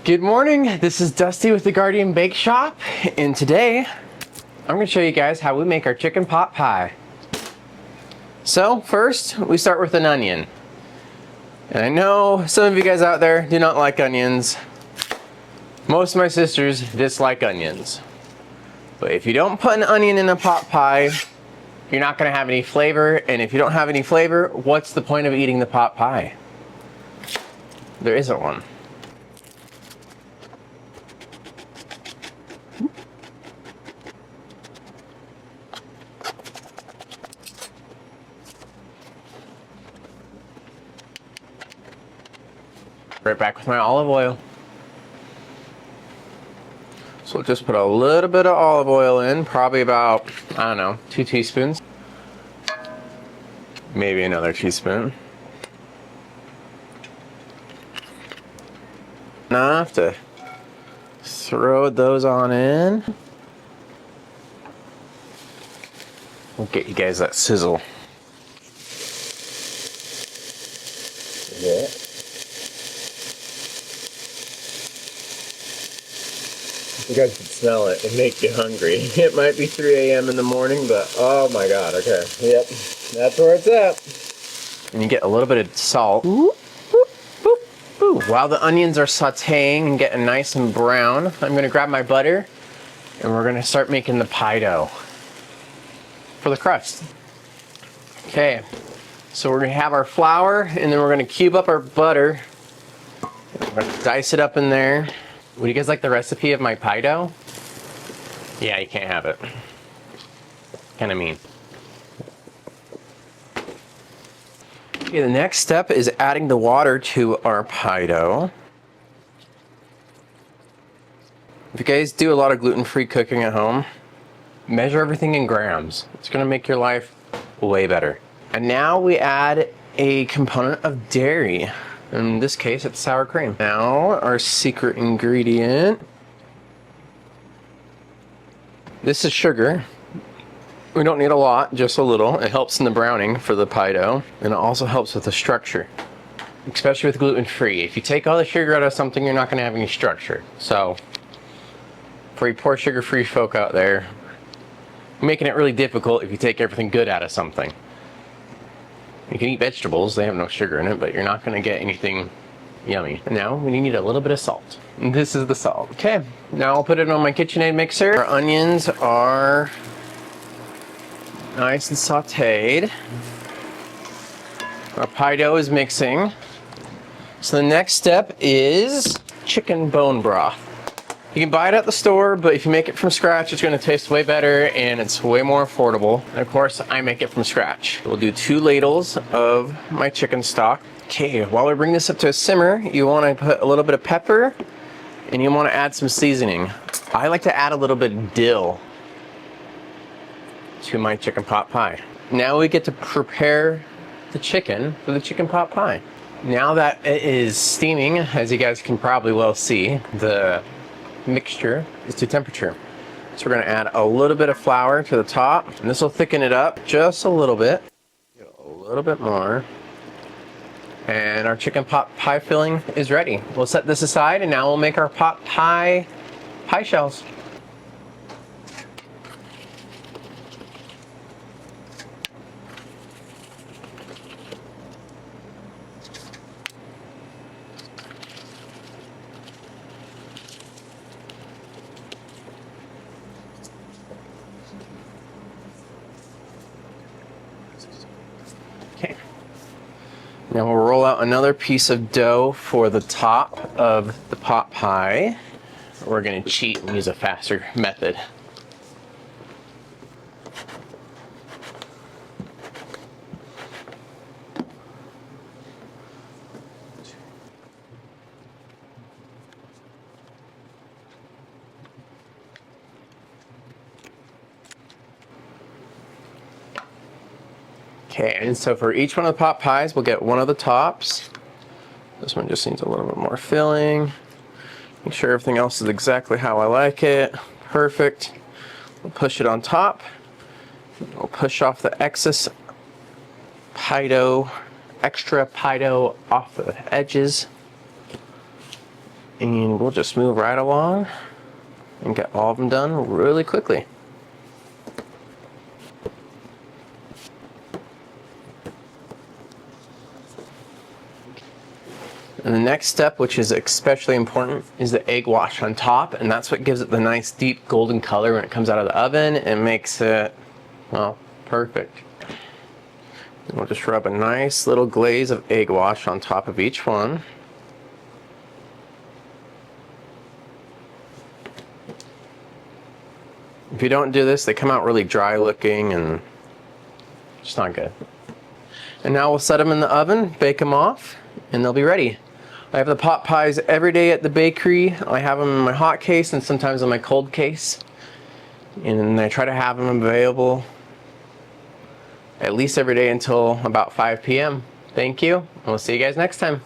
Good morning, this is Dusty with the Guardian Bake Shop, and today I'm going to show you guys how we make our chicken pot pie. So first, we start with an onion. And I know some of you guys out there do not like onions. Most of my sisters dislike onions. But if you don't put an onion in a pot pie, you're not going to have any flavor, and if you don't have any flavor, what's the point of eating the pot pie? There isn't one. Right back with my olive oil. So we'll just put a little bit of olive oil in, probably about, I don't know, 2 teaspoons. Maybe another teaspoon. Enough to throw those on in. We'll get you guys that sizzle. Yeah. You guys can smell it and make you hungry. It might be 3 a.m. in the morning, but oh my god, okay. Yep, that's where it's at. And you get a little bit of salt. Boop, boop, boop, boop. While the onions are sauteing and getting nice and brown, I'm gonna grab my butter and we're gonna start making the pie dough for the crust. Okay, so we're gonna have our flour and then we're gonna cube up our butter. We're gonna dice it up in there. Would you guys like the recipe of my pie dough? Yeah, you can't have it. Kinda mean. Okay, the next step is adding the water to our pie dough. If you guys do a lot of gluten-free cooking at home, measure everything in grams. It's gonna make your life way better. And now we add a component of dairy. In this case, it's sour cream. Now, our secret ingredient. This is sugar. We don't need a lot, just a little. It helps in the browning for the pie dough, and it also helps with the structure, especially with gluten-free. If you take all the sugar out of something, you're not gonna have any structure. So, for you poor sugar-free folk out there, you're making it really difficult if you take everything good out of something. You can eat vegetables, they have no sugar in it, but you're not gonna get anything yummy. And now we need a little bit of salt. And this is the salt. Okay, now I'll put it on my KitchenAid mixer. Our onions are nice and sauteed. Our pie dough is mixing. So the next step is chicken bone broth. You can buy it at the store, but if you make it from scratch, it's gonna taste way better and it's way more affordable. And of course, I make it from scratch. We'll do 2 ladles of my chicken stock. Okay, while we bring this up to a simmer, you wanna put a little bit of pepper and you wanna add some seasoning. I like to add a little bit of dill to my chicken pot pie. Now we get to prepare the chicken for the chicken pot pie. Now that it is steaming, as you guys can probably well see, the mixture is to temperature. So we're going to add a little bit of flour to the top, and this will thicken it up just a little bit. A little bit more. And our chicken pot pie filling is ready. We'll set this aside, and now we'll make our pot pie shells. Okay. Now we'll roll out another piece of dough for the top of the pot pie. We're going to cheat and use a faster method. Okay, and so for each one of the pot pies, we'll get one of the tops. This one just needs a little bit more filling. Make sure everything else is exactly how I like it. Perfect. We'll push it on top. We'll push off the excess pie dough, extra pie dough off the edges. And we'll just move right along and get all of them done really quickly. And the next step, which is especially important, is the egg wash on top, and that's what gives it the nice deep golden color when it comes out of the oven and makes it, well, perfect. And we'll just rub a nice little glaze of egg wash on top of each one. If you don't do this, they come out really dry looking and it's not good. And now we'll set them in the oven, bake them off, and they'll be ready. I have the pot pies every day at the bakery. I have them in my hot case and sometimes in my cold case. And I try to have them available at least every day until about 5 p.m. Thank you, and we'll see you guys next time.